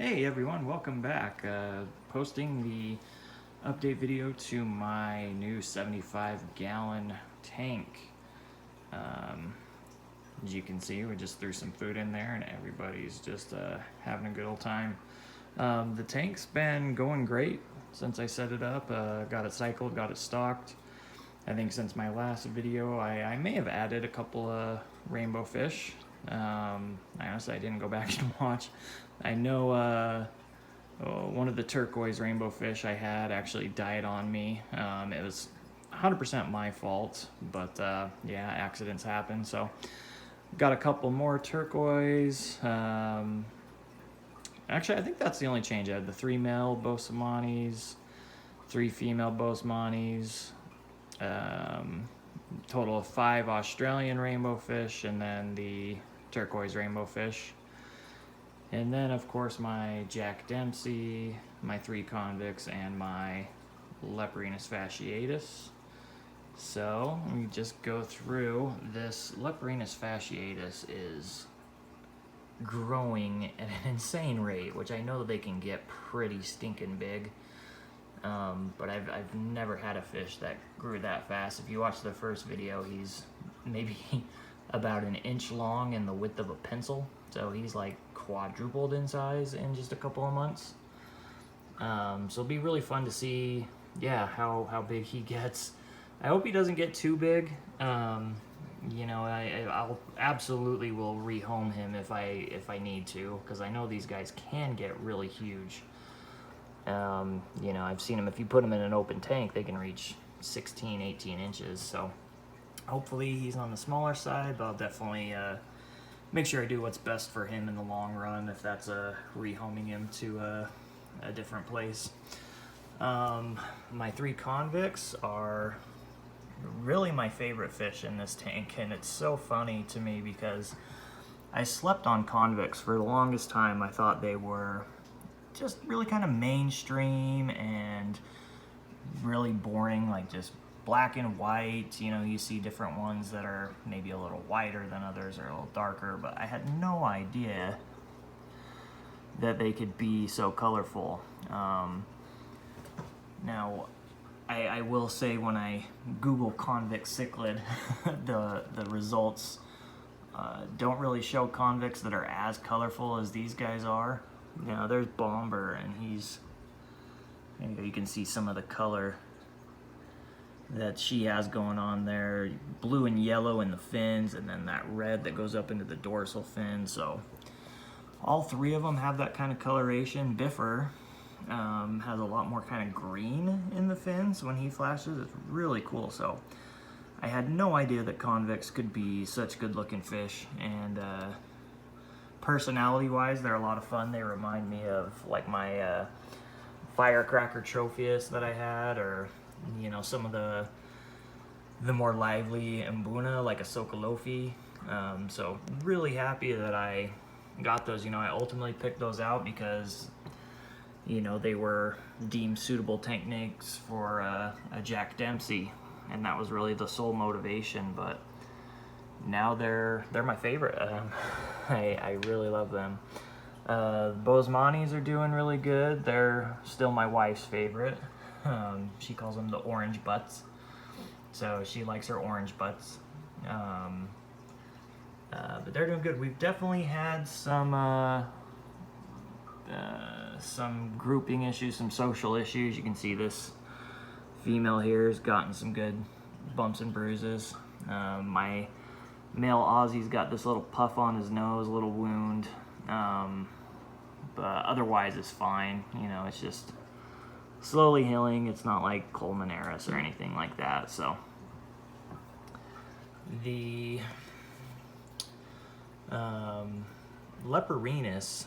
Hey everyone, welcome back. Posting the update video to my new 75-gallon tank. As you can see, we just threw some food in there and everybody's just having a good old time. The tank's been going great since I set it up. Got it cycled, got it stocked. I think since my last video, I may have added a couple of Rainbowfish. I didn't go back and watch. I know one of the turquoise Rainbowfish I had actually died on me. It was 100% my fault, but yeah, accidents happen. So got a couple more turquoise. Actually, I think that's the only change. I had the 3 male Bosemanis, 3 female Bosemanis, total of 5 Australian Rainbowfish, and then the turquoise Rainbowfish. And then, of course, my Jack Dempsey, my 3 convicts, and my Leporinus fasciatus. So, let me just go through. This Leporinus fasciatus is growing at an insane rate, which I know they can get pretty stinking big. But I've never had a fish that grew that fast. If you watch the first video, he's maybe about an inch long and the width of a pencil. So he's like quadrupled in size in just a couple of months. So it'll be really fun to see, yeah, how big he gets. I hope he doesn't get too big. You know, I'll absolutely will rehome him if I need to, because I know these guys can get really huge. You know, I've seen them, if you put them in an open tank, they can reach 16, 18 inches. So hopefully he's on the smaller side, but I'll definitely make sure I do what's best for him in the long run, if that's rehoming him to a different place. My 3 convicts are really my favorite fish in this tank, and it's so funny to me because I slept on convicts for the longest time. I thought they were just really kind of mainstream and really boring, like just black and white. You know, you see different ones that are maybe a little whiter than others or a little darker, but I had no idea that they could be so colorful. Now, I will say, when I Google Convict Cichlid, the results don't really show convicts that are as colorful as these guys are. Now there's Bomber, and you can see some of the color that she has going on there. Blue and yellow in the fins, and then that red that goes up into the dorsal fin. So all 3 of them have that kind of coloration. Biffer has a lot more kind of green in the fins when he flashes. It's really cool. So I had no idea that convicts could be such good looking fish, and personality-wise, they're a lot of fun. They remind me of like my firecracker tropheus that I had, or you know, some of the more lively mbuna, like a sokolofi. So really happy that I got those. You know, I ultimately picked those out because, you know, they were deemed suitable tank nicks for a Jack Dempsey, and that was really the sole motivation. But now they're my favorite. I really love them. Bosemanis are doing really good. They're still my wife's favorite. She calls them the orange butts, so she likes her orange butts. But they're doing good. We've definitely had some grouping issues, some social issues. You can see this female here has gotten some good bumps and bruises. My male Aussie's got this little puff on his nose, a little wound, but otherwise it's fine. You know, it's just slowly healing. It's not like Colmenaris or anything like that. So the Leporinus,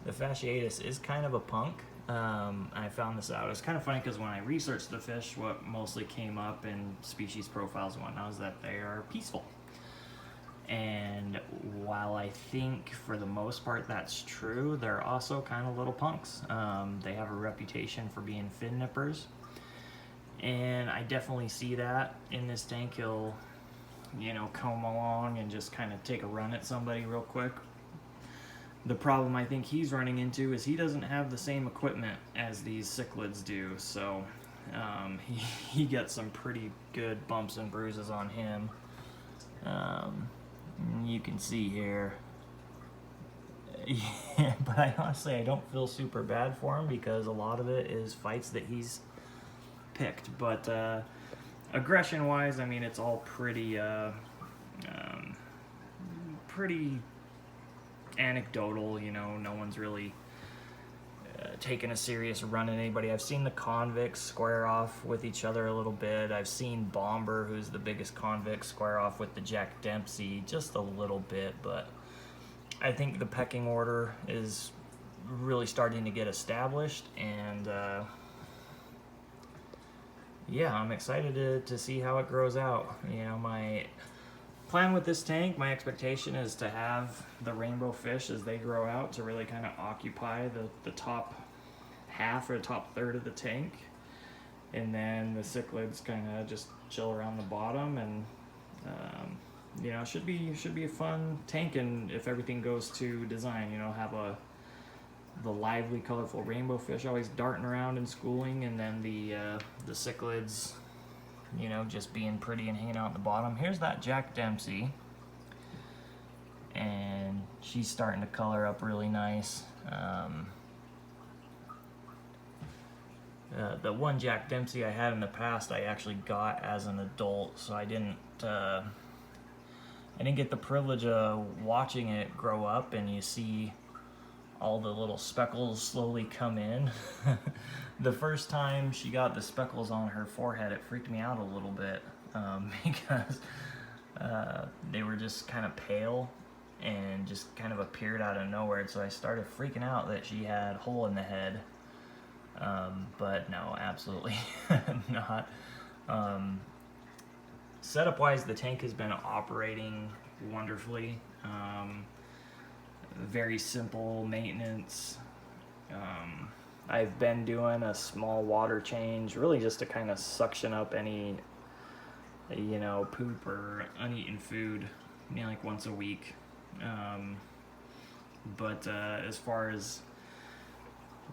the fasciatus, is kind of a punk. I found this out. It's kind of funny because when I researched the fish, what mostly came up in species profiles and whatnot is that they are peaceful. And while I think for the most part that's true, they're also kind of little punks. They have a reputation for being fin nippers, and I definitely see that in this tank. He'll, you know, come along and just kind of take a run at somebody real quick. The problem I think he's running into is he doesn't have the same equipment as these cichlids do, so he gets some pretty good bumps and bruises on him. You can see here. Yeah, but I don't feel super bad for him because a lot of it is fights that he's picked. But aggression-wise, I mean, it's all pretty pretty anecdotal. You know, no one's really taken a serious run at anybody. I've seen the convicts square off with each other a little bit. I've seen Bomber, who's the biggest convict, square off with the Jack Dempsey just a little bit, but I think the pecking order is really starting to get established, and yeah, I'm excited to see how it grows out. You know, my plan with this tank, my expectation is to have the Rainbowfish as they grow out to really kind of occupy the top half or top third of the tank, and then the cichlids kind of just chill around the bottom, and you know, should be a fun tank. And if everything goes to design, you know, have the lively, colorful Rainbowfish always darting around and schooling, and then the cichlids, you know, just being pretty and hanging out at the bottom. Here's that Jack Dempsey, and she's starting to color up really nice. The one Jack Dempsey I had in the past, I actually got as an adult, so I didn't get the privilege of watching it grow up, and you see all the little speckles slowly come in. The first time she got the speckles on her forehead, it freaked me out a little bit because they were just kind of pale and just kind of appeared out of nowhere. So I started freaking out that she had a hole in the head. But no, absolutely not. Setup wise, the tank has been operating wonderfully. Very simple maintenance. I've been doing a small water change, really just to kind of suction up any, you know, poop or uneaten food, you know, like once a week. But as far as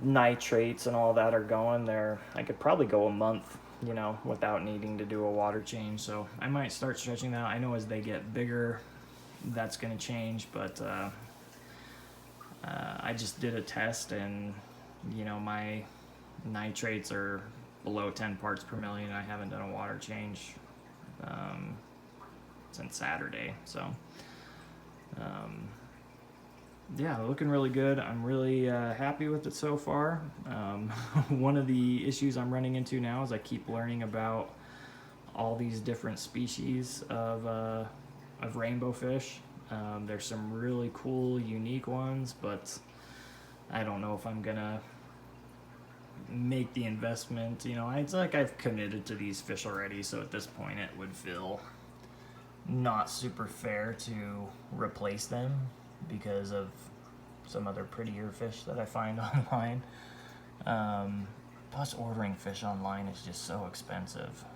nitrates and all that are going there, I could probably go a month, you know, without needing to do a water change. So I might start stretching that. I know as they get bigger, that's going to change, but I just did a test, and you know, my nitrates are below 10 parts per million. I haven't done a water change since Saturday, so yeah, looking really good. I'm really happy with it so far. One of the issues I'm running into now is I keep learning about all these different species of rainbowfish. There's some really cool, unique ones, but I don't know if I'm gonna make the investment. You know, it's like I've committed to these fish already, so at this point it would feel not super fair to replace them because of some other prettier fish that I find online. Plus, ordering fish online is just so expensive.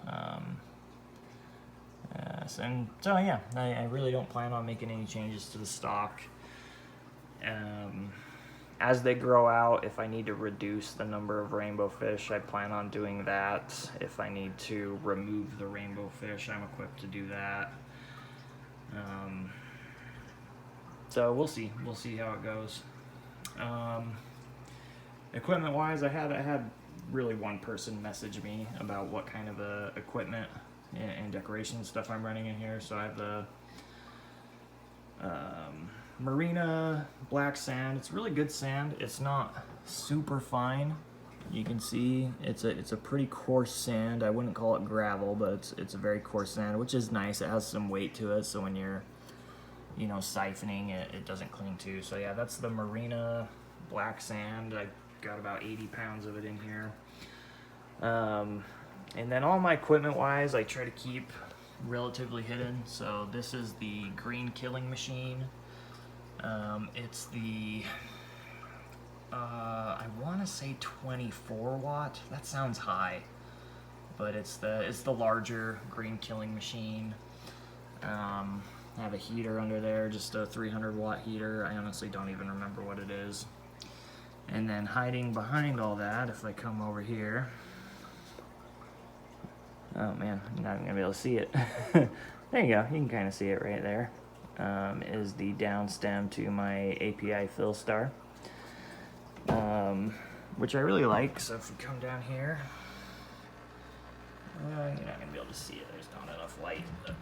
So yeah, I really don't plan on making any changes to the stock. As they grow out, if I need to reduce the number of rainbowfish, I plan on doing that. If I need to remove the rainbowfish, I'm equipped to do that. So we'll see how it goes. Equipment wise, I had really one person message me about what kind of equipment and decoration stuff I'm running in here. So I have the Marina black sand. It's really good sand. It's not super fine. You can see it's a pretty coarse sand. I wouldn't call it gravel, but it's a very coarse sand, which is nice. It has some weight to it, so when you're, you know, siphoning it doesn't cling to. So yeah, that's the Marina black sand. I got about 80 pounds of it in here. And then all my equipment wise, I try to keep relatively hidden. So this is the green killing machine. It's the I want to say 24 watt. That sounds high, but it's the larger green killing machine. have a heater under there, just a 300 watt heater. I honestly don't even remember what it is. And then hiding behind all that, if I come over here, oh man, I'm not even gonna be able to see it. There you go, you can kind of see it right there. Is the down stem to my API fill star, which I really like. So if we come down here, you're not gonna be able to see it, there's not enough light. But,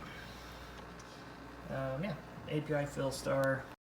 yeah, API fill star.